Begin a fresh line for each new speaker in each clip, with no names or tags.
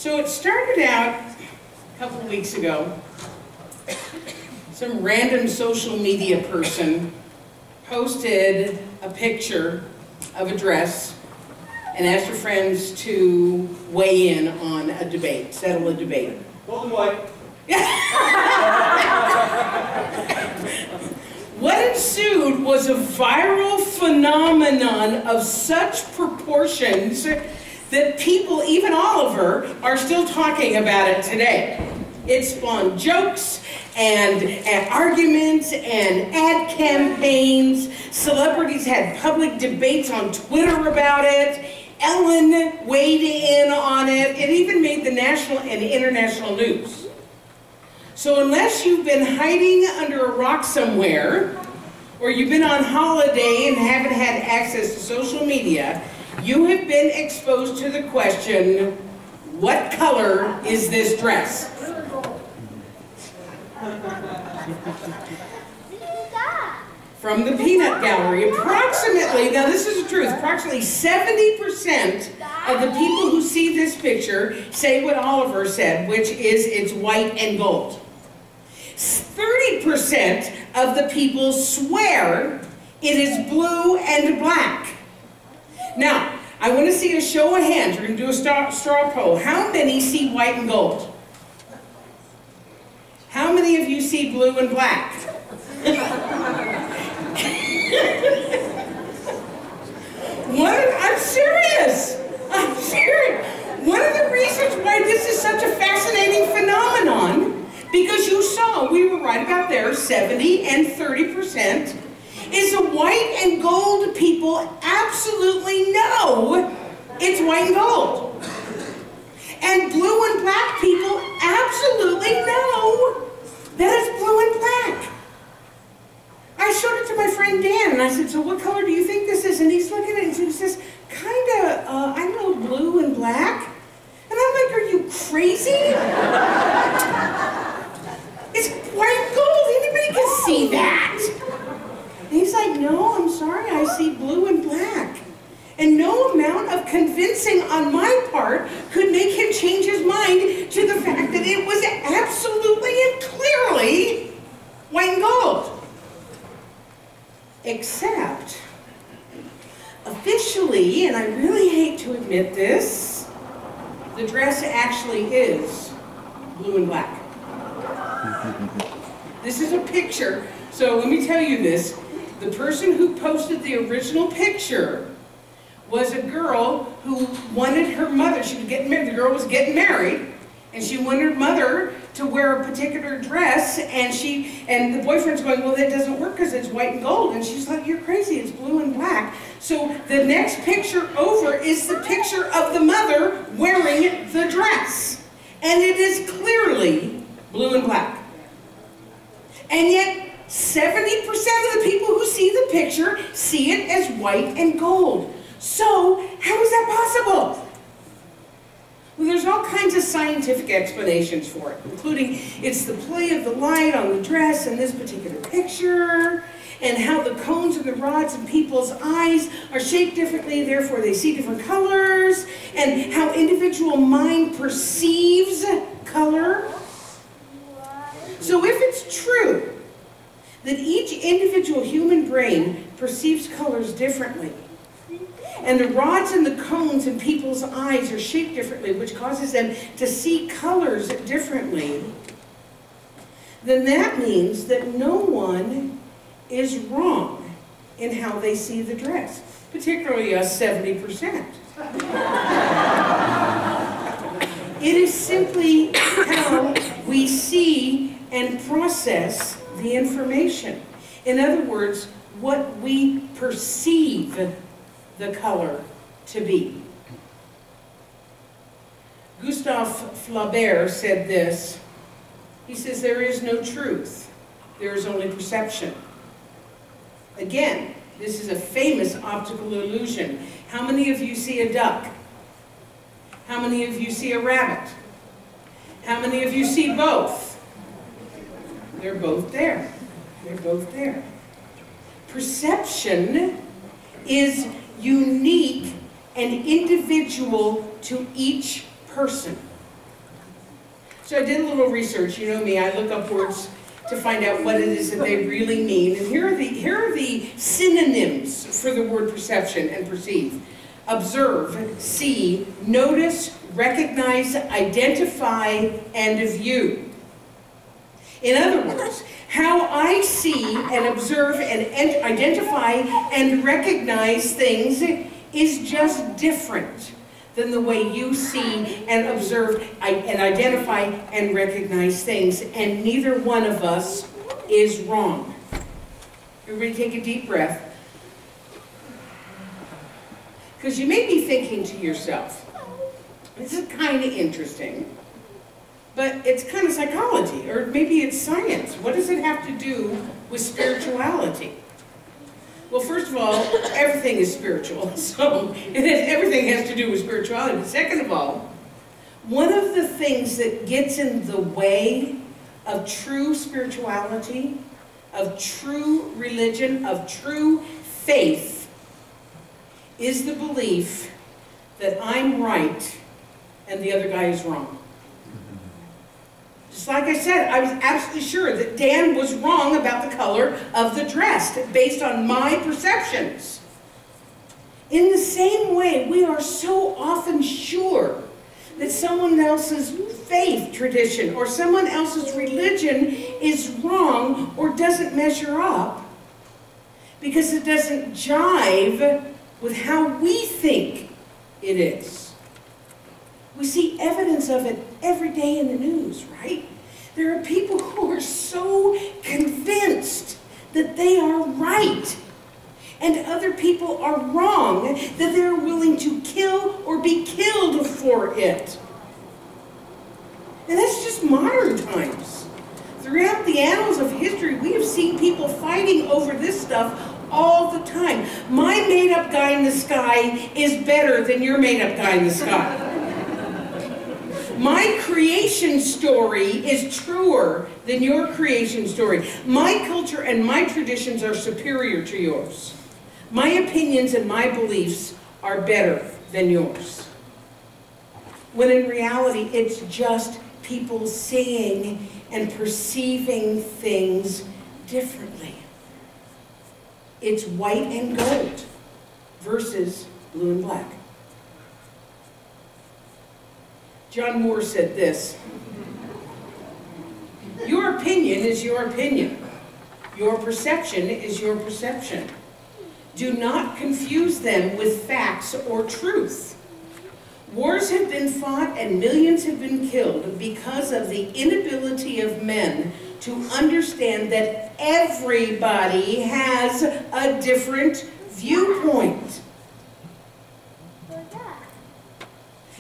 So it started out a couple of weeks ago. Some random social media person posted a picture of a dress and asked her friends to weigh in on a debate, settle a debate.
Gold and white.
What ensued was a viral phenomenon of such proportions that people, even Oliver, are still talking about it today. It spawned jokes and arguments and ad campaigns. Celebrities had public debates on Twitter about it. Ellen weighed in on it. It even made the national and international news. So unless you've been hiding under a rock somewhere, or you've been on holiday and haven't had access to social media, you have been exposed to the question, what color is this dress? From the peanut gallery, approximately, now this is the truth, approximately 70% of the people who see this picture say what Oliver said, which is it's white and gold. 30% of the people swear it is blue and black. Now, I want to see a show of hands. We're going to do a straw poll. How many see white and gold? How many of you see blue and black? I'm serious. I'm serious. One of the reasons why this is such a fascinating phenomenon, because you saw, we were right about there, 70 and 30%, is the white and gold people absolutely know it's white and gold. And blue and black people absolutely know that it's blue and black. I showed it to my friend Dan, and I said, so what color do you think this is? And he's looking at it, and he says, kind of, I don't know, blue and black. And I'm like, are you crazy? It's white and gold. Anybody can see that. And he's like, no, I'm sorry, I see blue and black. And no amount of convincing on my part could make him change his mind to the fact that it was absolutely and clearly white and gold. Except, officially, and I really hate to admit this, the dress actually is blue and black. This is a picture, so let me tell you this. The person who posted the original picture was a girl who wanted her mother, she was getting married, the girl was getting married, and she wanted her mother to wear a particular dress, and the boyfriend's going, well, that doesn't work because it's white and gold. And she's like, you're crazy, it's blue and black. So the next picture over is the picture of the mother wearing the dress. And it is clearly blue and black. And yet, 70% of the people who see the picture see it as white and gold. So, how is that possible? Well, there's all kinds of scientific explanations for it, including it's the play of the light on the dress in this particular picture, and how the cones and the rods in people's eyes are shaped differently, therefore they see different colors, and how individual mind perceives color. So if it's true that each individual human brain perceives colors differently, and the rods and the cones in people's eyes are shaped differently, which causes them to see colors differently, then that means that no one is wrong in how they see the dress, particularly us 70%. It is simply how we see and process the information. In other words, what we perceive the color to be. Gustave Flaubert said this. He says, there is no truth. There is only perception. Again, this is a famous optical illusion. How many of you see a duck? How many of you see a rabbit? How many of you see both? They're both there. They're both there. Perception is unique and individual to each person. So I did a little research. You know me, I look up words to find out what it is that they really mean. And here are the synonyms for the word perception and perceive. Observe, see, notice, recognize, identify, and view. In other words, how I see and observe and identify and recognize things is just different than the way you see and observe and identify and recognize things. And neither one of us is wrong. Everybody take a deep breath. Because you may be thinking to yourself, this is kind of interesting, but it's kind of psychology, or maybe it's science. What does it have to do with spirituality? Well, first of all, everything is spiritual, so everything has to do with spirituality. But second of all, one of the things that gets in the way of true spirituality, of true religion, of true faith, is the belief that I'm right and the other guy is wrong. Just like I said, I was absolutely sure that Dan was wrong about the color of the dress based on my perceptions. In the same way, we are so often sure that someone else's faith tradition or someone else's religion is wrong or doesn't measure up because it doesn't jive with how we think it is. We see evidence of it every day in the news, right? There are people who are so convinced that they are right and other people are wrong that they're willing to kill or be killed for it. And that's just modern times. Throughout the annals of history, we have seen people fighting over this stuff all the time. My made-up guy in the sky is better than your made-up guy in the sky. My creation story is truer than your creation story. My culture and my traditions are superior to yours. My opinions and my beliefs are better than yours. When in reality, it's just people seeing and perceiving things differently. It's white and gold versus blue and black. John Moore said this: your opinion is your opinion. Your perception is your perception. Do not confuse them with facts or truth. Wars have been fought and millions have been killed because of the inability of men to understand that everybody has a different viewpoint.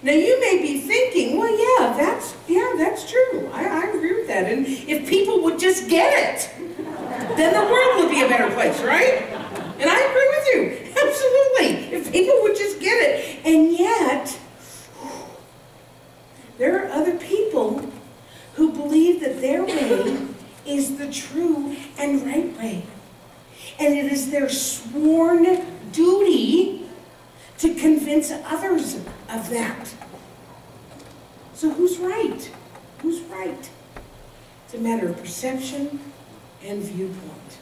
Now you may be thinking, well, yeah, that's true. I agree with that. And if people would just get it, then the world would be a better place, right? And I agree with you, absolutely. If people would just get it. And yet, there are other people who believe that their way is the true and right way. And it is their sworn duty to convince others of that. So who's right? Who's right? It's a matter of perception and viewpoint.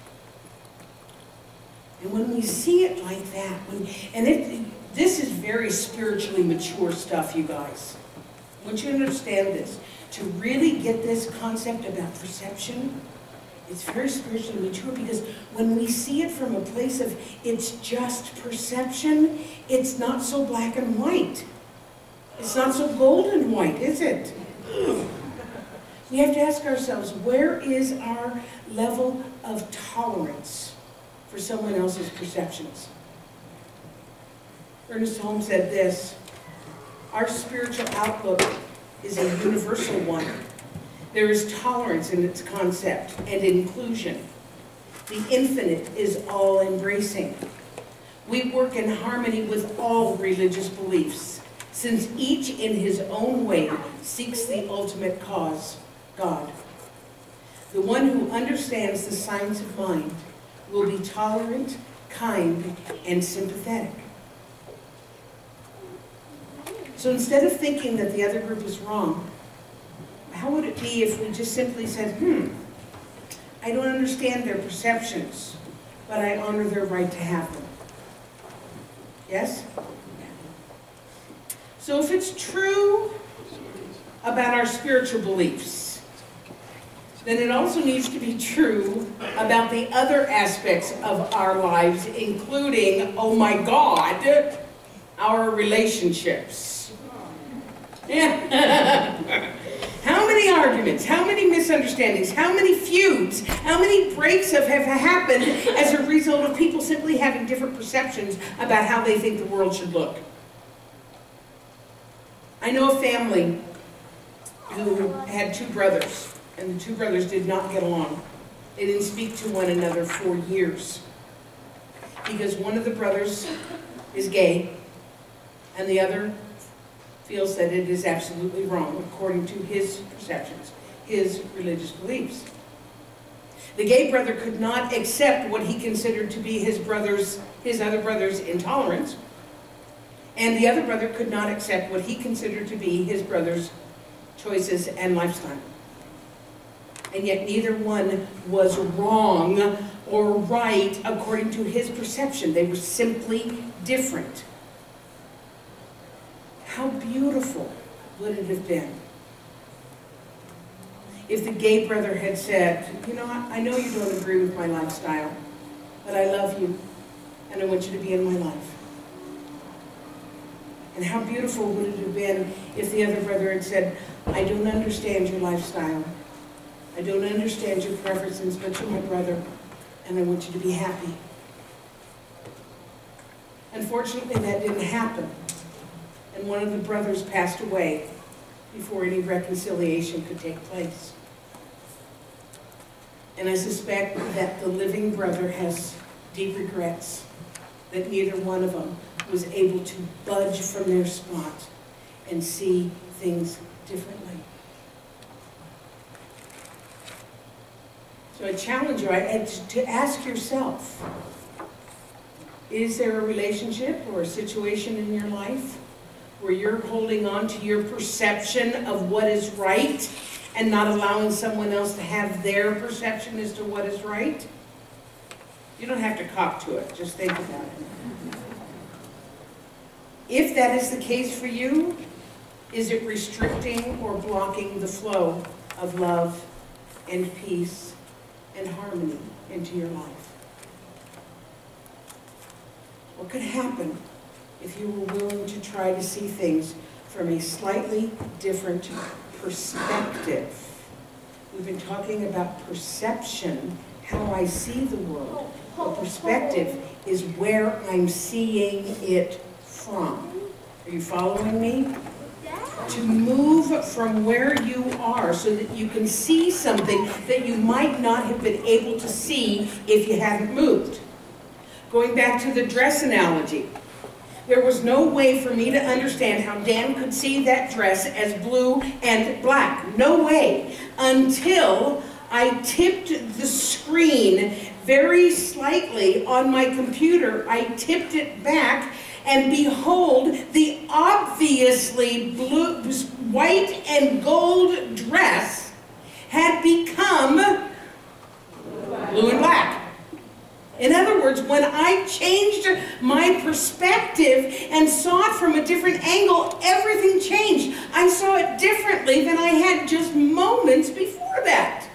And when we see it like that, this is very spiritually mature stuff, you guys. I want you to understand this. To really get this concept about perception, it's very spiritually mature, because when we see it from a place of it's just perception, it's not so black and white. It's not so gold and white, is it? We have to ask ourselves, where is our level of tolerance for someone else's perceptions? Ernest Holmes said this: our spiritual outlook is a universal one. There is tolerance in its concept and inclusion. The infinite is all-embracing. We work in harmony with all religious beliefs, since each in his own way seeks the ultimate cause, God. The one who understands the science of mind will be tolerant, kind, and sympathetic. So instead of thinking that the other group is wrong, how would it be if we just simply said, I don't understand their perceptions, but I honor their right to have them. Yes? So if it's true about our spiritual beliefs, then it also needs to be true about the other aspects of our lives, including, oh my God, our relationships. Yeah. How many arguments, how many misunderstandings, how many feuds, how many breaks have happened as a result of people simply having different perceptions about how they think the world should look? I know a family who had two brothers, and the two brothers did not get along. They didn't speak to one another for years because one of the brothers is gay and the other feels that it is absolutely wrong according to his perceptions, his religious beliefs. The gay brother could not accept what he considered to be his other brother's intolerance, and the other brother could not accept what he considered to be his brother's choices and lifestyle. And yet neither one was wrong or right according to his perception. They were simply different. How beautiful would it have been if the gay brother had said, you know, I know you don't agree with my lifestyle, but I love you and I want you to be in my life. And how beautiful would it have been if the other brother had said, I don't understand your lifestyle. I don't understand your preferences, but you're my brother and I want you to be happy. Unfortunately, that didn't happen. And one of the brothers passed away before any reconciliation could take place. And I suspect that the living brother has deep regrets that neither one of them was able to budge from their spot and see things differently. So I challenge you to ask yourself, is there a relationship or a situation in your life where you're holding on to your perception of what is right and not allowing someone else to have their perception as to what is right? You don't have to cop to it, just think about it. If that is the case for you, is it restricting or blocking the flow of love and peace and harmony into your life? What could happen if you were willing to try to see things from a slightly different perspective? We've been talking about perception, how I see the world. But perspective is where I'm seeing it from. Are you following me? To move from where you are so that you can see something that you might not have been able to see if you hadn't moved. Going back to the dress analogy, there was no way for me to understand how Dan could see that dress as blue and black. No way. Until I tipped the screen very slightly on my computer. I tipped it back, and behold, the obviously blue, white and gold dress had become blue and black. In other words, when I changed my perspective and saw it from a different angle, everything changed. I saw it differently than I had just moments before that.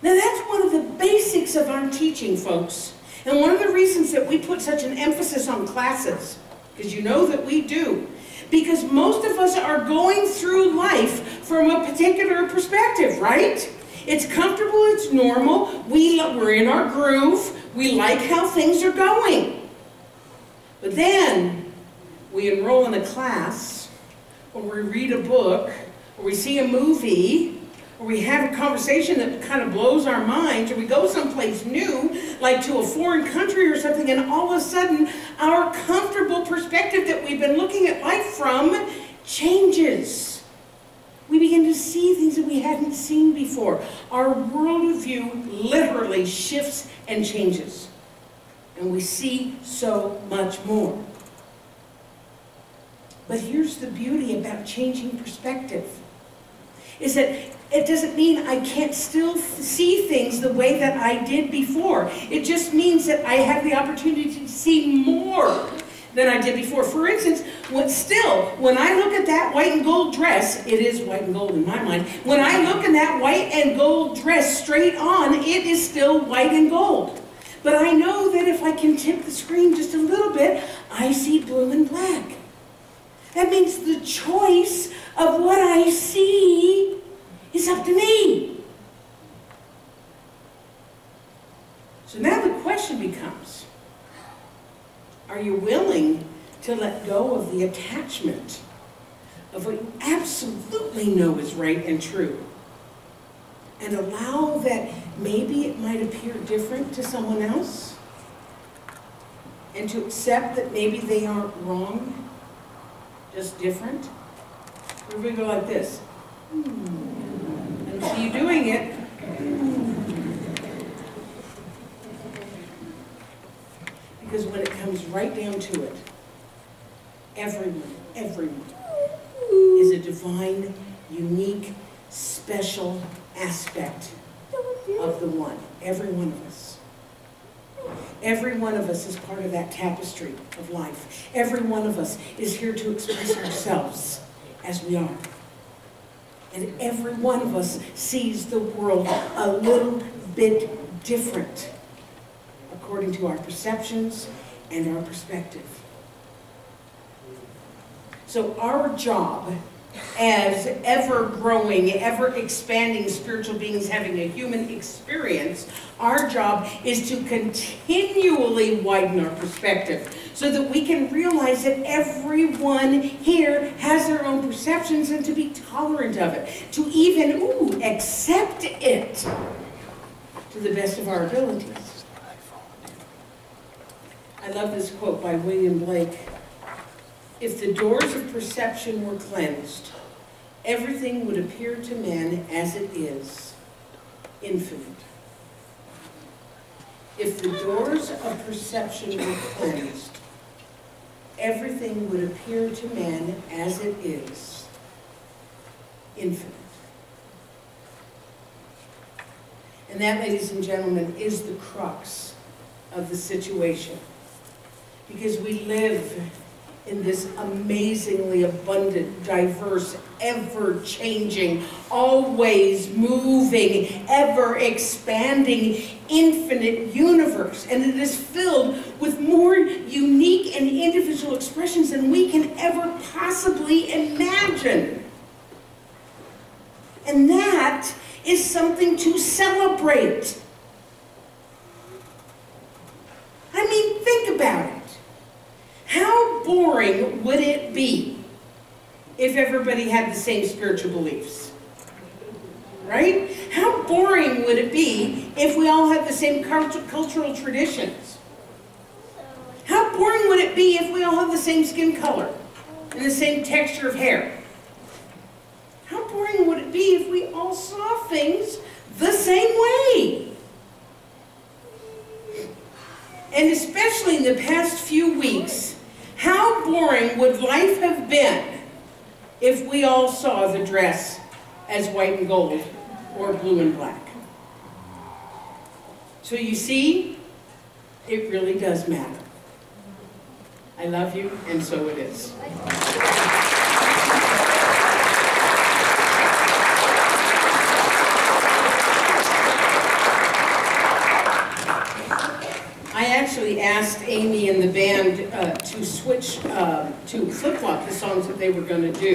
Now that's one of the basics of our teaching, folks. And one of the reasons that we put such an emphasis on classes, because you know that we do, because most of us are going through life from a particular perspective, right? It's comfortable, it's normal, we're in our groove, we like how things are going. But then we enroll in a class, or we read a book, or we see a movie, or we have a conversation that kind of blows our minds, or we go someplace new, like to a foreign country or something, and all of a sudden our comfortable perspective that we've been looking at life from changes. We begin to see things that we hadn't seen before. Our worldview literally shifts and changes. And we see so much more. But here's the beauty about changing perspective. is that it doesn't mean I can't still see things the way that I did before. It just means that I have the opportunity to see more than I did before. For instance, when I look at that white and gold dress, it is white and gold in my mind, when I look in that white and gold dress straight on, it is still white and gold. But I know that if I can tip the screen just a little bit, I see blue and black. That means the choice of what I see is up to me. So now the question becomes, are you willing to let go of the attachment of what you absolutely know is right and true, and allow that maybe it might appear different to someone else, and to accept that maybe they aren't wrong, just different? Everybody go like this. And see you doing it. Because when it comes right down to it, everyone is a divine, unique, special aspect of the one. Every one of us. Every one of us is part of that tapestry of life. Every one of us is here to express ourselves as we are. And every one of us sees the world a little bit different according to our perceptions and our perspective. So our job as ever-growing, ever-expanding spiritual beings having a human experience, our job is to continually widen our perspective so that we can realize that everyone here has their own perceptions, and to be tolerant of it, to even, accept it to the best of our abilities. I love this quote by William Blake. If the doors of perception were cleansed, everything would appear to men as it is, infinite. If the doors of perception were cleansed, everything would appear to men as it is, infinite. And that, ladies and gentlemen, is the crux of the situation. Because we live in this amazingly abundant, diverse, ever-changing, always moving, ever-expanding, infinite universe. And it is filled with more unique and individual expressions than we can ever possibly imagine. And that is something to celebrate. I mean, think about it. How boring would it be if everybody had the same spiritual beliefs? Right? How boring would it be if we all had the same cultural traditions? How boring would it be if we all had the same skin color and the same texture of hair? How boring would it be if we all saw things the same way? And especially in the past few weeks, how boring would life have been if we all saw the dress as white and gold or blue and black? So you see, it really does matter. I love you, and so it is. I actually asked Amy and the band to switch, to flip-flop the songs that they were going to do.